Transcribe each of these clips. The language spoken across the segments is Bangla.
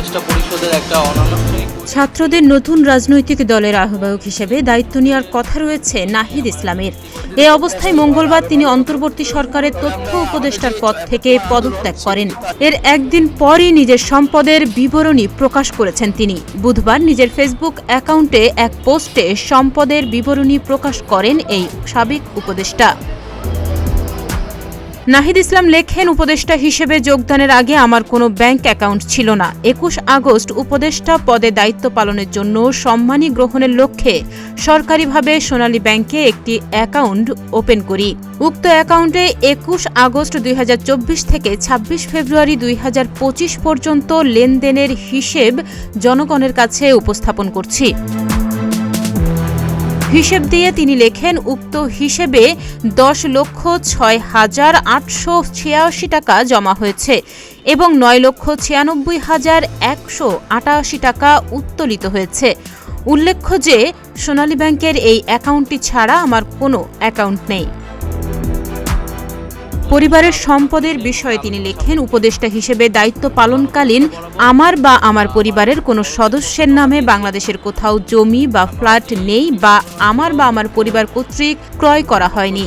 উপদেষ্টা পরিষদের একটা অনানুষ্ঠানিক। ছাত্রদের নতুন রাজনৈতিক দলের আহ্বায়ক হিসেবে দায়িত্ব নেওয়ার কথা রয়েছে নাহিদ ইসলামের। এ অবস্থায় মঙ্গলবার তিনি অন্তর্বর্তী সরকারের তথ্য উপদেষ্টার পদ থেকে পদত্যাগ করেন। এর একদিন পরই নিজের সম্পদের বিবরণী প্রকাশ করেছেন তিনি। বুধবার নিজের ফেসবুক অ্যাকাউন্টে এক পোস্টে সম্পদের বিবরণী প্রকাশ করেন এই সাবেক উপদেষ্টা। নাহিদ ইসলাম লেখেন, উপদেষ্টা হিসেবে যোগদানের আগে আমার কোনো ব্যাংক অ্যাকাউন্ট ছিল না। 21 আগস্ট উপদেষ্টা পদে দায়িত্ব পালনের জন্য সম্মানী গ্রহণের লক্ষ্যে সরকারিভাবে সোনালী ব্যাংকে একটি অ্যাকাউন্ট ওপেন করি। উক্ত অ্যাকাউন্টে 21 আগস্ট 2024 থেকে 26 ফেব্রুয়ারি 2025 পর্যন্ত লেনদেনের হিসেব জনগণের কাছে উপস্থাপন করছি। হিসেব দিয়ে তিনি লেখেন, উক্ত হিসেবে 10,06,886 টাকা জমা হয়েছে এবং 9,96,188 টাকা উত্তোলিত হয়েছে। উল্লেখ্য যে সোনালী ব্যাংকের এই অ্যাকাউন্টটি ছাড়া আমার কোনো অ্যাকাউন্ট নেই। পরিবারের সম্পদের বিষয়ে তিনি লেখেন, উপদেষ্টা হিসেবে দায়িত্ব পালনকালীন আমার বা আমার পরিবারের কোনো সদস্যের নামে বাংলাদেশের কোথাও জমি বা ফ্ল্যাট নেই বা আমার পরিবার কর্তৃক ক্রয় করা হয়নি।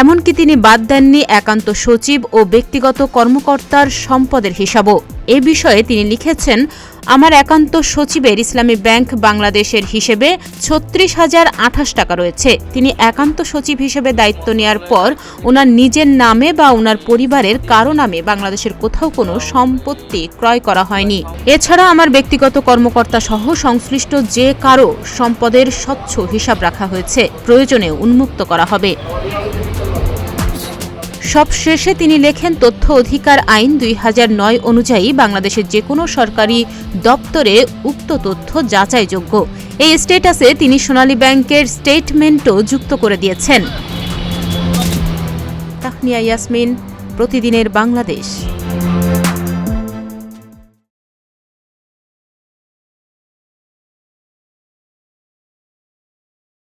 এমনকি তিনি বাদ দেননি একান্ত সচিব ও ব্যক্তিগত কর্মকর্তার সম্পদের হিসাবও। এ বিষয়ে তিনি লিখেছেন, আমার একান্ত সচিবের ইসলামী ব্যাংক বাংলাদেশের হিসেবে 36,028 টাকা রয়েছে। তিনি একান্ত সচিব হিসেবে দায়িত্ব নেওয়ার পর ওনার নিজের নামে বা ওনার পরিবারের কারো নামে বাংলাদেশের কোথাও কোনো সম্পত্তি ক্রয় করা হয়নি। এছাড়া আমার ব্যক্তিগত কর্মকর্তা সহ সংশ্লিষ্ট যে কারো সম্পদের স্বচ্ছ হিসাব রাখা হয়েছে, প্রয়োজনে উন্মুক্ত করা হবে। সবশেষে তিনি লেখেন, তথ্য অধিকার আইন 2009 অনুযায়ী বাংলাদেশের যে কোনো সরকারি দপ্তরে উক্ত তথ্য যাচাইযোগ্য। এই স্ট্যাটাসে তিনি সোনালী ব্যাংকের স্টেটমেন্টও যুক্ত করে দিয়েছেন। তাহনিয়া ইয়াসমিন, প্রতিদিনের বাংলাদেশ।